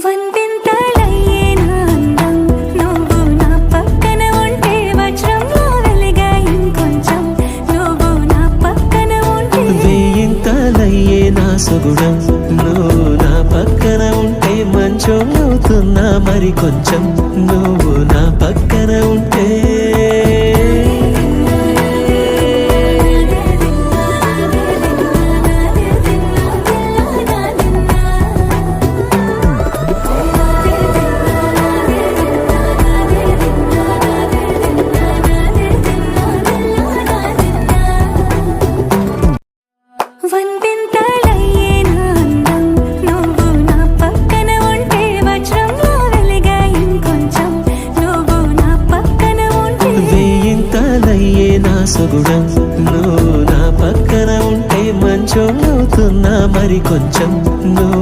వందింతలయ్యేనా అందం నువ్వు నా పక్కన ఉంటే వజ్రంలో వెలిగా ఇంకొంచెం నువ్వు నా పక్కన ఉంటే వేయింతలయ్యేనా సుగుణం నువ్వు నా పక్కన ఉంటే మంచం అవుతున్నా మరి కొంచెం నువ్వు నా పక్కన ఉంటే వందింతలయ్యేనా అందం నువ్వు నా పక్కన ఉంటే వజ్రంలో వెలిగా ఇంకొంచెం నువ్వు నా పక్కన ఉంటే వేయింతలయ్యేనా సుగుణం నువ్వు నా పక్కన ఉంటే మంచం అవుతున్నా మరి కొంచెం నువ్వు